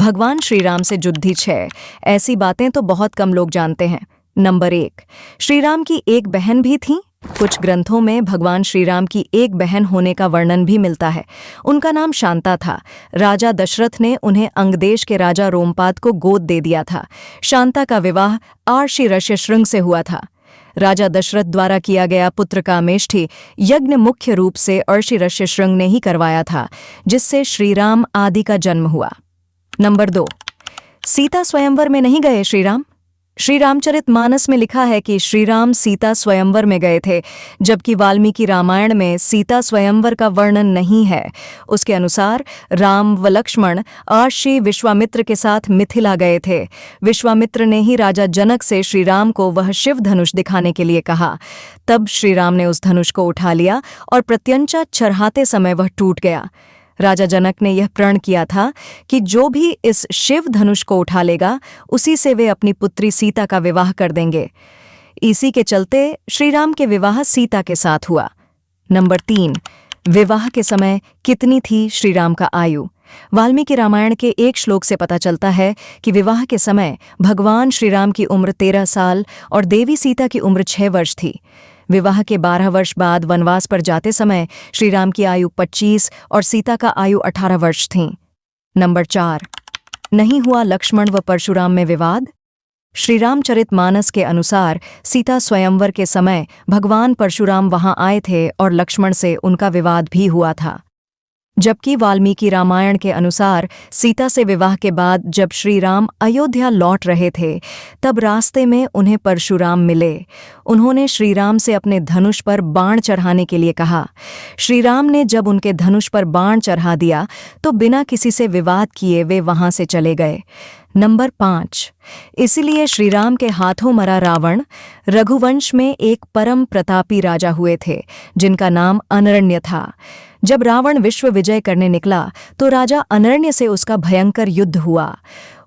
भगवान श्री राम से युद्धि 6। ऐसी बातें तो बहुत कम लोग जानते हैं। नंबर 1, श्री राम की एक बहन भी थी। कुछ ग्रंथों में भगवान श्री राम की एक बहन होने का वर्णन भी मिलता है। उनका नाम शांता था। राजा दशरथ ने उन्हें अंगदेश के राजा रोमपाद को गोद दे दिया था। शांता का विवाह आर्षि ऋष्यशृंग से हुआ था। राजा दशरथ द्वारा किया गया पुत्र का मेष्ठी यज्ञ मुख्य रूप से आर्षि ऋष्यशृंग ने ही करवाया था, जिससे श्री राम आदि का जन्म हुआ। नंबर 2, सीता स्वयंवर में नहीं गए श्री राम। श्री रामचरितमानस में लिखा है कि श्री राम सीता स्वयंवर में गए थे, जबकि वाल्मीकि रामायण में सीता स्वयंवर का वर्णन नहीं है। उसके अनुसार राम व लक्ष्मण आर्षि विश्वामित्र के साथ मिथिला गए थे। विश्वामित्र ने ही राजा जनक से श्री राम को वह शिव धनुष दिखाने के लिए कहा। तब श्री राम ने उस धनुष को उठा लिया और प्रत्यंचा चढ़ाते समय वह टूट गया। राजा जनक ने यह प्रण किया था कि जो भी इस शिव धनुष को उठा लेगा, उसी से वे अपनी पुत्री सीता का विवाह कर देंगे। इसी के चलते श्री राम के विवाह सीता के साथ हुआ। नंबर 3, विवाह के समय कितनी थी श्री राम का आयु। वाल्मीकि रामायण के एक श्लोक से पता चलता है कि विवाह के समय भगवान श्री राम की उम्र 13 साल और देवी सीता की उम्र 6 वर्ष थी। विवाह के 12 वर्ष बाद वनवास पर जाते समय श्री राम की आयु 25 और सीता का आयु 18 वर्ष थी। नंबर 4, नहीं हुआ लक्ष्मण व परशुराम में विवाद। श्री रामचरितमानस के अनुसार सीता स्वयंवर के समय भगवान परशुराम वहां आए थे और लक्ष्मण से उनका विवाद भी हुआ था। जबकि वाल्मीकि रामायण के अनुसार सीता से विवाह के बाद जब श्री राम अयोध्या लौट रहे थे, तब रास्ते में उन्हें परशुराम मिले। उन्होंने श्री राम से अपने धनुष पर बाण चढ़ाने के लिए कहा। श्री राम ने जब उनके धनुष पर बाण चढ़ा दिया तो बिना किसी से विवाद किए वे वहां से चले गए। नंबर 5, इसलिए श्री राम के हाथों मरा रावण रघुवंश में एक परम प्रतापी राजा हुए थे, जिनका नाम अनरण्य था। जब रावण विश्व विजय करने निकला तो राजा अनरण्य से उसका भयंकर युद्ध हुआ।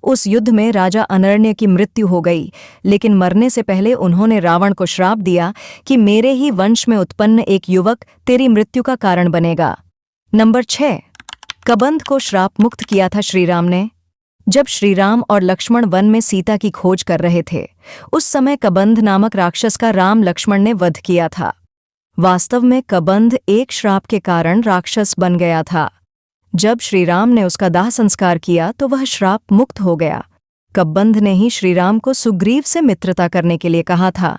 उस युद्ध में राजा अनरण्य की मृत्यु हो गई, लेकिन मरने से पहले उन्होंने रावण को श्राप दिया कि मेरे ही वंश में उत्पन्न एक युवक तेरी मृत्यु का कारण बनेगा। नंबर 6, कबंध को श्राप मुक्त किया था श्री राम ने। जब श्री राम और लक्ष्मण वन में सीता की खोज कर रहे थे, उस समय कबंध नामक राक्षस का राम लक्ष्मण ने वध किया था। वास्तव में कबंध एक श्राप के कारण राक्षस बन गया था। जब श्री राम ने उसका दाह संस्कार किया तो वह श्राप मुक्त हो गया। कबंध ने ही श्री राम को सुग्रीव से मित्रता करने के लिए कहा था।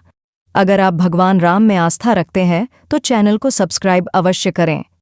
अगर आप भगवान राम में आस्था रखते हैं तो चैनल को सब्सक्राइब अवश्य करें।